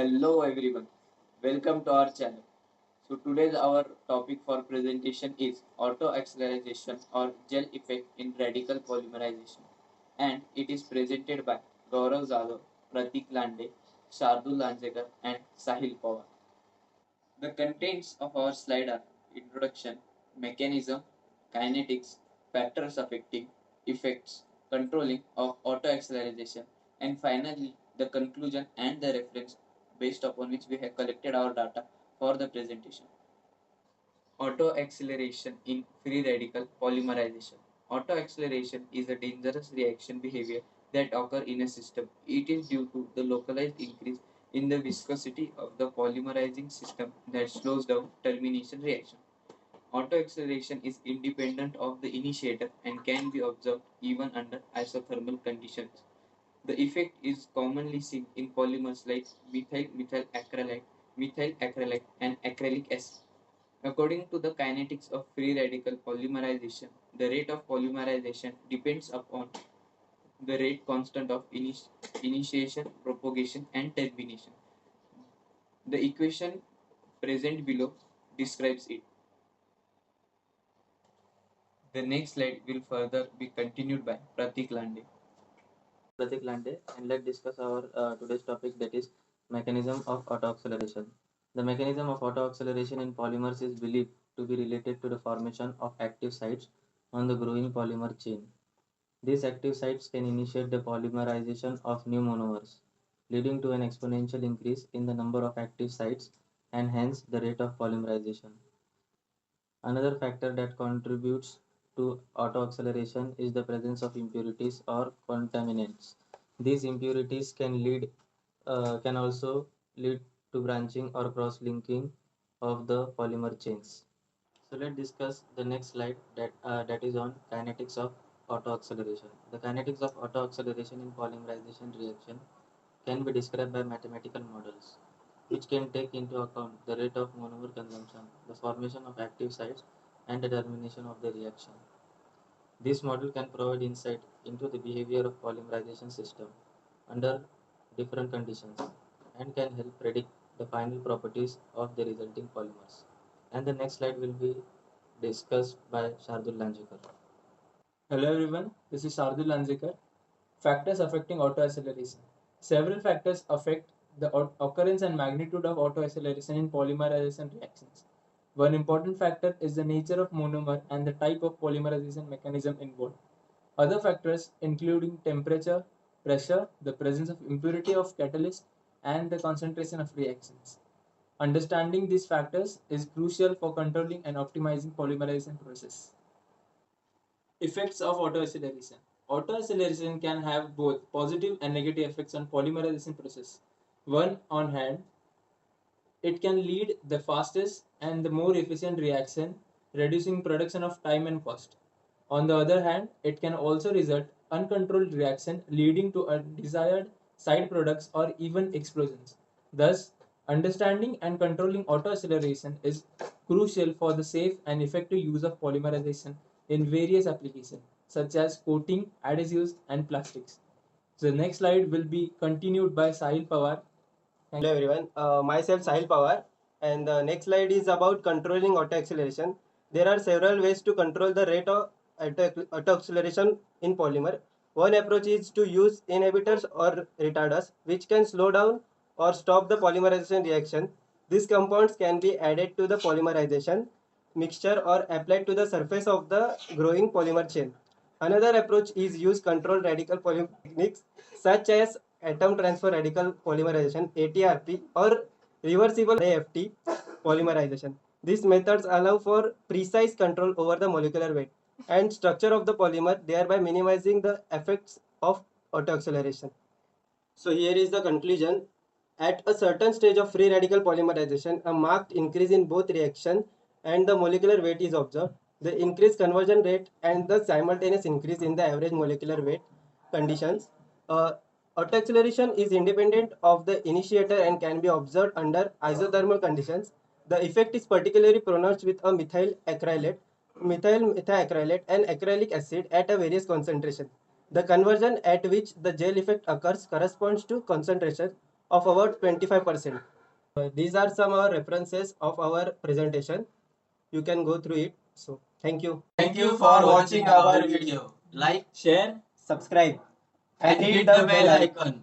Hello everyone, welcome to our channel. So today's our topic for presentation is auto acceleration or gel effect in radical polymerization, and it is presented by Gaurav Jadhav, Pratik Lande, Shardul Lanjekar and Sahil Pawar. The contents of our slide are introduction, mechanism, kinetics, factors affecting, effects, controlling of auto acceleration, and finally the conclusion and the reference based upon which we have collected our data for the presentation. Auto acceleration in free radical polymerization. Auto acceleration is a dangerous reaction behavior that occur in a system. It is due to the localized increase in the viscosity of the polymerizing system that slows down termination reaction. Auto acceleration is independent of the initiator and can be observed even under isothermal conditions. The effect is commonly seen in polymers like methyl acrylate, and acrylic acid. According to the kinetics of free radical polymerization, the rate of polymerization depends upon the rate constant of initiation, propagation, and termination. The equation present below describes it. The next slide will further be continued by Pratik Lande. Pratik Lande, and let's discuss our today's topic, that is mechanism of auto acceleration. The mechanism of auto acceleration in polymers is believed to be related to the formation of active sites on the growing polymer chain. These active sites can initiate the polymerization of new monomers, leading to an exponential increase in the number of active sites and hence the rate of polymerization. Another factor that contributes to auto acceleration is the presence of impurities or contaminants. These impurities can also lead to branching or cross-linking of the polymer chains. So let's discuss the next slide that is on kinetics of auto acceleration. The kinetics of auto acceleration in polymerization reaction can be described by mathematical models, which can take into account the rate of monomer consumption, the formation of active sites, and the termination of the reaction. This model can provide insight into the behavior of polymerization system under different conditions and can help predict the final properties of the resulting polymers. And the next slide will be discussed by Shardul Lanjekar. Hello everyone, this is Shardul Lanzekar. Factors affecting auto acceleration. Several factors affect the occurrence and magnitude of auto acceleration in polymerization reactions. One important factor is the nature of monomer and the type of polymerization mechanism involved. Other factors including temperature, pressure, the presence of impurity of catalyst, and the concentration of reactions. Understanding these factors is crucial for controlling and optimizing polymerization process. Effects of autoacceleration. Autoacceleration can have both positive and negative effects on polymerization process. One on hand, it can lead the fastest and the more efficient reaction, reducing production of time and cost. On the other hand, it can also result uncontrolled reaction leading to undesired side products or even explosions. Thus, understanding and controlling autoacceleration is crucial for the safe and effective use of polymerization in various applications such as coating, adhesives, and plastics. So the next slide will be continued by Sahil Pawar. Hello everyone, myself Sahil Pawar, and the next slide is about controlling auto acceleration. There are several ways to control the rate of auto acceleration in polymer. One approach is to use inhibitors or retarders, which can slow down or stop the polymerization reaction. These compounds can be added to the polymerization mixture or applied to the surface of the growing polymer chain. Another approach is use controlled radical polymer techniques such as atom transfer radical polymerization ATRP or reversible RAFT polymerization. These methods allow for precise control over the molecular weight and structure of the polymer, thereby minimizing the effects of auto acceleration. So here is the conclusion. At a certain stage of free radical polymerization, a marked increase in both reaction and the molecular weight is observed. The increased conversion rate and the simultaneous increase in the average molecular weight conditions. Auto acceleration is independent of the initiator and can be observed under isothermal conditions. The effect is particularly pronounced with a methyl methacrylate, and acrylic acid at a various concentration. The conversion at which the gel effect occurs corresponds to concentration of about 25%. These are some our references of our presentation. You can go through it. So thank you. Thank you for watching our video. Like, share, Subscribe and hit the bell icon.